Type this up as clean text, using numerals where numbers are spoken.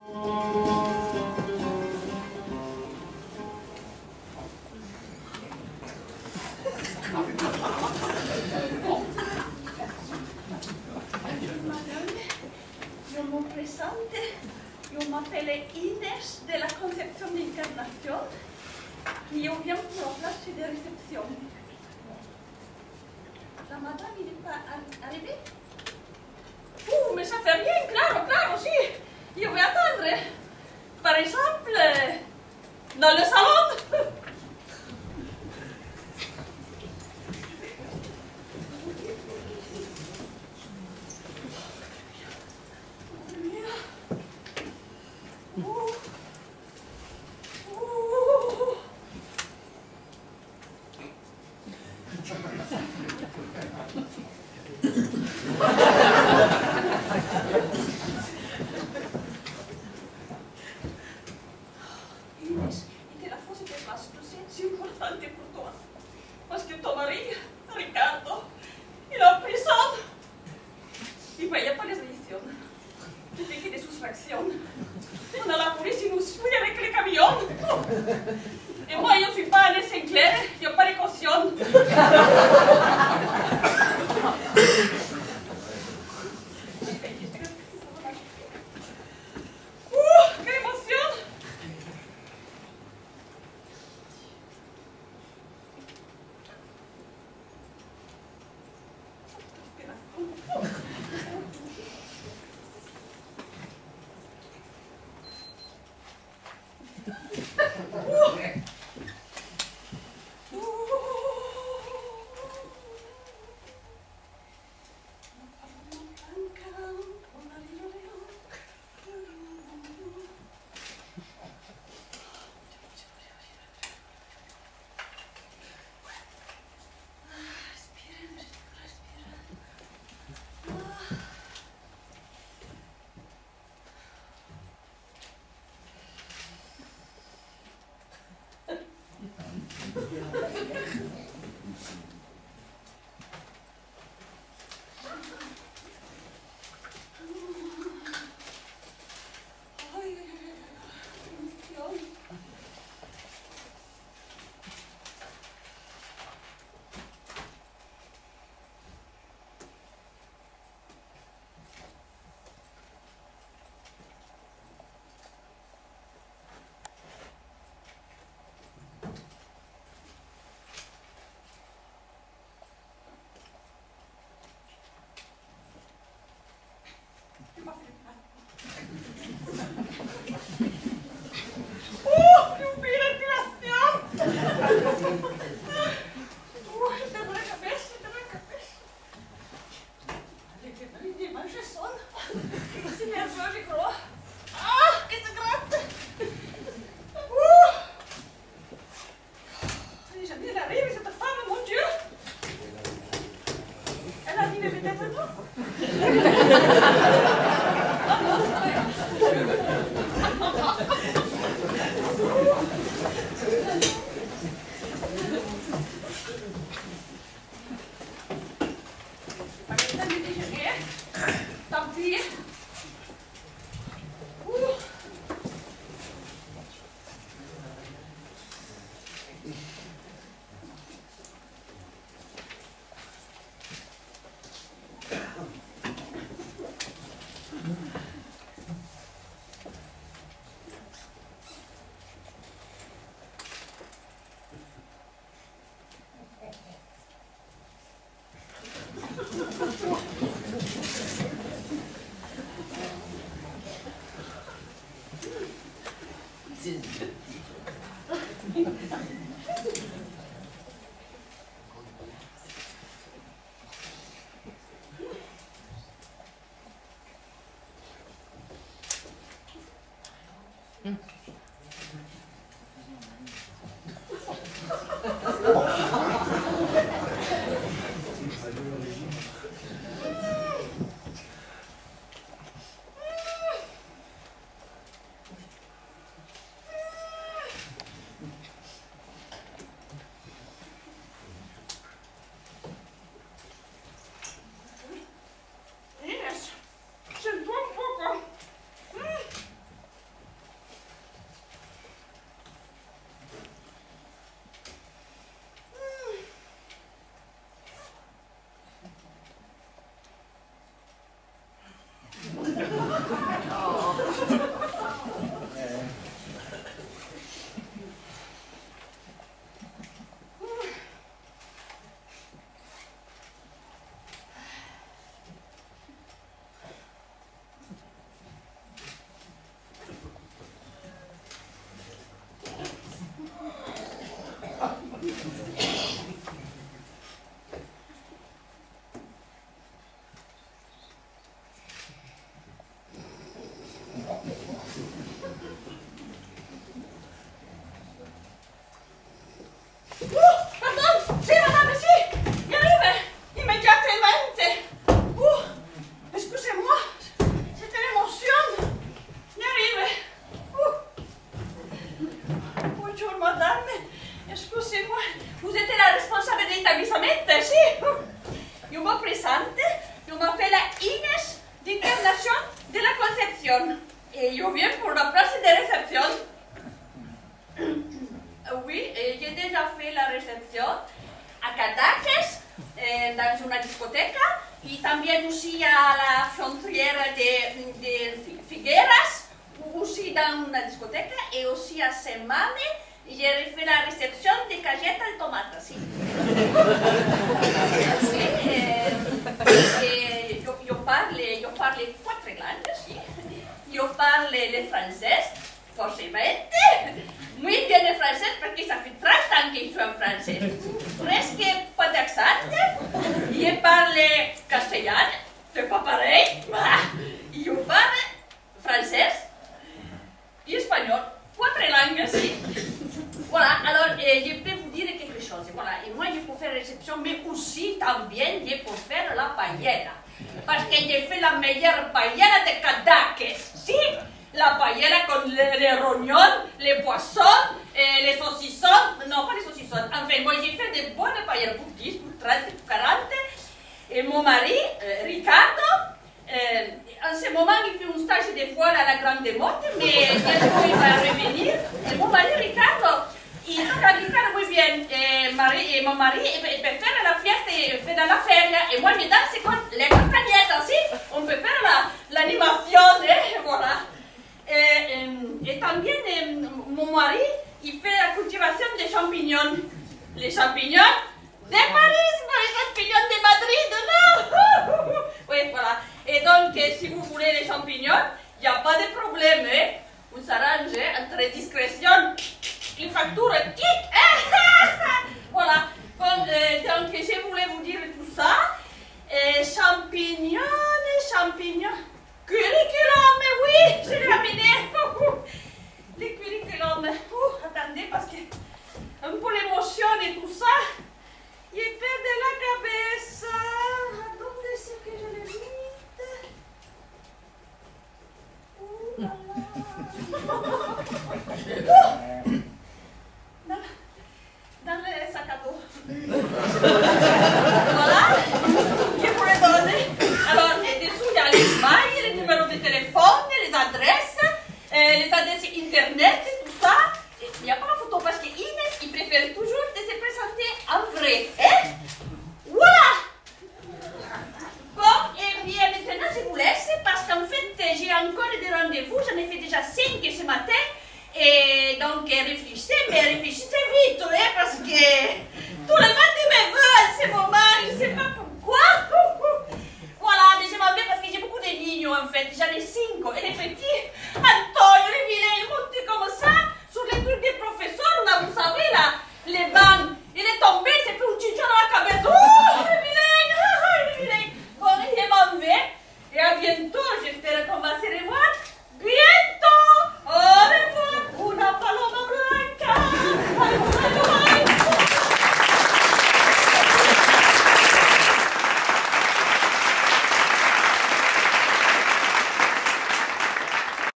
Je m'appelle Inès de la Concepción de Encarnación et je viens pour la place de réception. La madame, il n'est pas arrivée? Mais ça fait rien, claro, si. Je vais attendre. Par exemple, dans le salon. Et moi, je ne suis pas allée Sinclair, je n'ai pas de caution. Quelle émotion! réception. Et je viens pour la place de réception. Oui, j'ai déjà fait la réception à Cadaqués, dans une discothèque, et también aussi à la frontière de Figueras, aussi dans une discothèque, et aussi à Semane, j'ai fait la réception des cagettes de tomates. Si. Je parle 4 langues, si. Je parle le français, forcément. Muy bien el francés porque ça fait 30 ans que je suis en français. Presque pas d'accent. Je parle castellano, c'est pas pareil. Je parle français et espagnol. 4 langues aussi. Voilà, alors je peux vous dire quelque chose. Voilà, et moi je peux faire réception, mais aussi también je peux faire la paella. Parce que j'ai fait la meilleure paella de Cadaqués. Si? La paella con les rognons, les poissons, les saucissons. Non, pas les saucissons. Enfin, moi j'ai fait de bonnes paellas pour 10, pour 30, pour 40. Et mon mari, Ricardo, en ce moment il fait un stage de voile à la Grande Motte, mais bientôt il va revenir. Et mon mari, Ricardo, il regarde muy bien. Mon mari il peut faire la fiesta, il fait dans la feria. Et moi je danse con les castañetas aussi. On peut faire l'animation, voilà. Et también mon mari, il fait la cultivation des champignons. Les champignons de Paris, pas les champignons de Madrid, non. Oui, voilà. Et donc, si vous voulez les champignons, il n'y a pas de problème. On s'arrange entre discrétion, une facture, tic. Voilà. Donc, je voulais vous dire tout ça. Champignons. Curriculum, oui, je l'ai amené. Les curriculum. Attendez, parce que un peu l'émotion et tout ça, il perd de la cabeza. Attendez, c'est que je l'ai mis. Dans le sac à dos. Voilà, je vous le donne. Alors, dessous, il y a les mails, les numéros de téléphone, les adresses internet, tout ça. Il n'y a pas la photo parce qu'Inès, il préfère toujours de se présenter en vrai. Hein? Voilà! Bon, et bien maintenant, je vous laisse parce qu'en fait, j'ai encore des rendez-vous. J'en ai fait déjà 5 ce matin. Et donc, réfléchissez, mais réfléchissez vite, hein, parce que tout le monde me veut à ce moment.